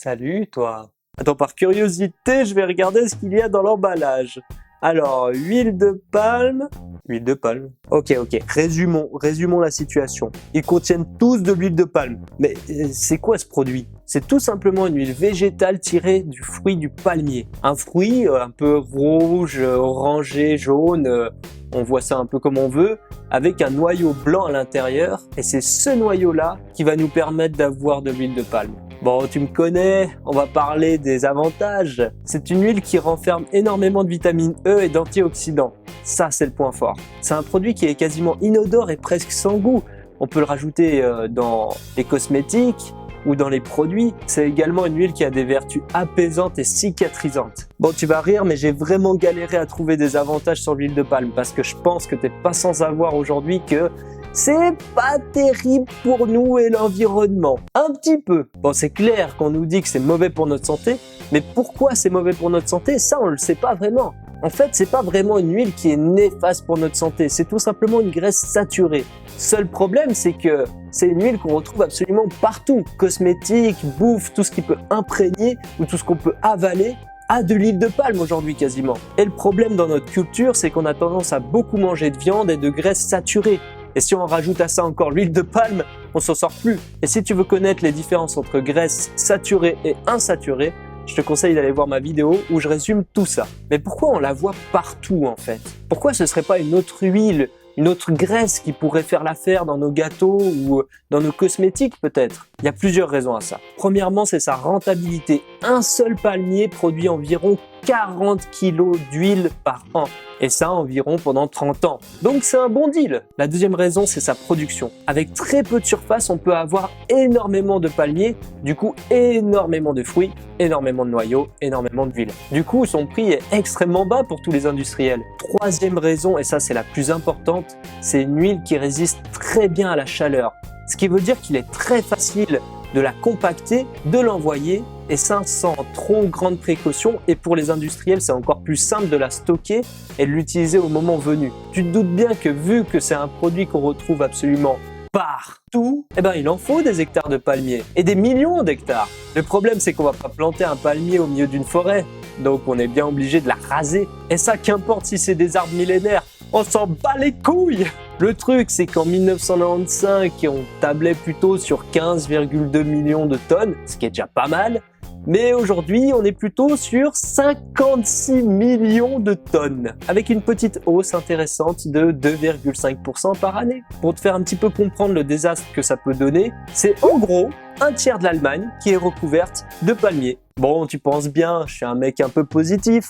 Salut toi. Attends, par curiosité, je vais regarder ce qu'il y a dans l'emballage. Alors, huile de palme. Huile de palme. Ok. Résumons la situation. Ils contiennent tous de l'huile de palme. Mais c'est quoi ce produit? C'est tout simplement une huile végétale tirée du fruit du palmier. Un fruit un peu rouge, orangé, jaune, on voit ça un peu comme on veut, avec un noyau blanc à l'intérieur. Et c'est ce noyau-là qui va nous permettre d'avoir de l'huile de palme. Bon, tu me connais, on va parler des avantages. C'est une huile qui renferme énormément de vitamine E et d'antioxydants. Ça, c'est le point fort. C'est un produit qui est quasiment inodore et presque sans goût. On peut le rajouter dans les cosmétiques ou dans les produits. C'est également une huile qui a des vertus apaisantes et cicatrisantes. Bon, tu vas rire, mais j'ai vraiment galéré à trouver des avantages sur l'huile de palme parce que je pense que t'es pas sans savoir aujourd'hui que c'est pas terrible pour nous et l'environnement. Un petit peu. Bon, c'est clair qu'on nous dit que c'est mauvais pour notre santé, mais pourquoi c'est mauvais pour notre santé? Ça, on le sait pas vraiment. En fait, c'est pas vraiment une huile qui est néfaste pour notre santé, c'est tout simplement une graisse saturée. Seul problème, c'est que c'est une huile qu'on retrouve absolument partout. Cosmétiques, bouffe, tout ce qui peut imprégner ou tout ce qu'on peut avaler a de l'huile de palme aujourd'hui quasiment. Et le problème dans notre culture, c'est qu'on a tendance à beaucoup manger de viande et de graisse saturée. Et si on rajoute à ça encore l'huile de palme, on s'en sort plus. Et si tu veux connaître les différences entre graisse saturée et insaturée, je te conseille d'aller voir ma vidéo où je résume tout ça. Mais pourquoi on la voit partout en fait? Pourquoi ce serait pas une autre huile, une autre graisse qui pourrait faire l'affaire dans nos gâteaux ou dans nos cosmétiques peut-être? Il y a plusieurs raisons à ça. Premièrement, c'est sa rentabilité. Un seul palmier produit environ 40 kg d'huile par an. Et ça environ pendant 30 ans. Donc c'est un bon deal. La deuxième raison, c'est sa production. Avec très peu de surface, on peut avoir énormément de palmiers, du coup énormément de fruits, énormément de noyaux, énormément d'huile. Du coup, son prix est extrêmement bas pour tous les industriels. Troisième raison, et ça c'est la plus importante, c'est une huile qui résiste très bien à la chaleur. Ce qui veut dire qu'il est très facile de la compacter, de l'envoyer, et ça sans trop grande précaution. Et pour les industriels, c'est encore plus simple de la stocker et de l'utiliser au moment venu. Tu te doutes bien que vu que c'est un produit qu'on retrouve absolument partout, eh ben il en faut des hectares de palmiers et des millions d'hectares. Le problème, c'est qu'on va pas planter un palmier au milieu d'une forêt, donc on est bien obligé de la raser. Et ça, qu'importe si c'est des arbres millénaires, on s'en bat les couilles. Le truc, c'est qu'en 1995, on tablait plutôt sur 15,2 millions de tonnes, ce qui est déjà pas mal. Mais aujourd'hui, on est plutôt sur 56 millions de tonnes, avec une petite hausse intéressante de 2,5% par année. Pour te faire un petit peu comprendre le désastre que ça peut donner, c'est en gros un tiers de l'Allemagne qui est recouverte de palmiers. Bon, tu penses bien, je suis un mec un peu positif.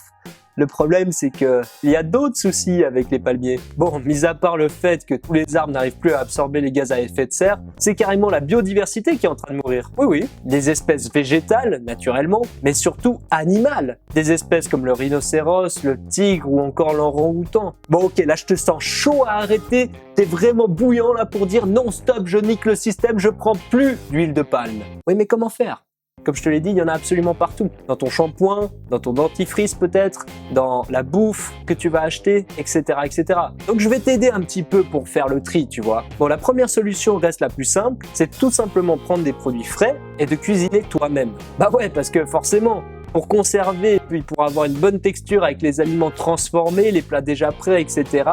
Le problème, c'est qu'il y a d'autres soucis avec les palmiers. Bon, mis à part le fait que tous les arbres n'arrivent plus à absorber les gaz à effet de serre, c'est carrément la biodiversité qui est en train de mourir. Oui, des espèces végétales, naturellement, mais surtout animales. Des espèces comme le rhinocéros, le tigre ou encore l'orang-outan. Bon, ok, là je te sens chaud à arrêter, t'es vraiment bouillant là pour dire non, stop, je nique le système, je prends plus d'huile de palme. Oui, mais comment faire ? Comme je te l'ai dit, il y en a absolument partout. Dans ton shampoing, dans ton dentifrice peut-être, dans la bouffe que tu vas acheter, etc., etc. Donc je vais t'aider un petit peu pour faire le tri, tu vois. Bon, la première solution reste la plus simple, c'est tout simplement prendre des produits frais et de cuisiner toi-même. Bah ouais, parce que forcément, pour conserver, puis pour avoir une bonne texture avec les aliments transformés, les plats déjà prêts, etc.,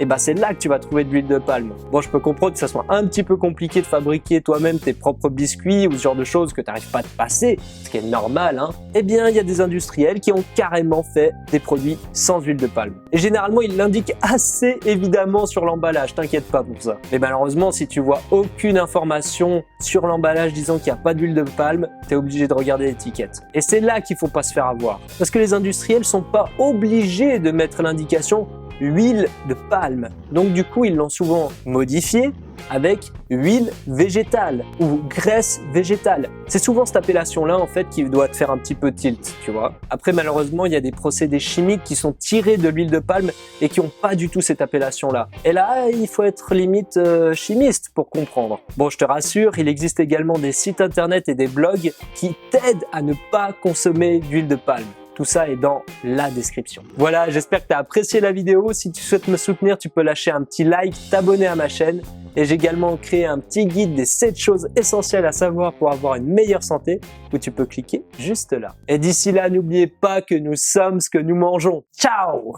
et bah c'est là que tu vas trouver de l'huile de palme. Bon, je peux comprendre que ça soit un petit peu compliqué de fabriquer toi-même tes propres biscuits ou ce genre de choses que tu n'arrives pas à te passer, ce qui est normal, hein. Eh bien, il y a des industriels qui ont carrément fait des produits sans huile de palme. Et généralement, ils l'indiquent assez évidemment sur l'emballage, t'inquiète pas pour ça. Mais malheureusement, si tu vois aucune information sur l'emballage disant qu'il n'y a pas d'huile de palme, t'es obligé de regarder l'étiquette. Et c'est là qu'il faut pas se faire avoir. Parce que les industriels sont pas obligés de mettre l'indication huile de palme. Donc du coup, ils l'ont souvent modifié avec huile végétale ou graisse végétale. C'est souvent cette appellation-là en fait qui doit te faire un petit peu tilt, tu vois. Après, malheureusement, il y a des procédés chimiques qui sont tirés de l'huile de palme et qui n'ont pas du tout cette appellation-là. Et là, il faut être limite chimiste pour comprendre. Bon, je te rassure, il existe également des sites internet et des blogs qui t'aident à ne pas consommer d'huile de palme. Tout ça est dans la description. Voilà, j'espère que tu as apprécié la vidéo. Si tu souhaites me soutenir, tu peux lâcher un petit like, t'abonner à ma chaîne Et j'ai également créé un petit guide des 7 choses essentielles à savoir pour avoir une meilleure santé, où tu peux cliquer juste là. Et d'ici là, n'oubliez pas que nous sommes ce que nous mangeons. Ciao!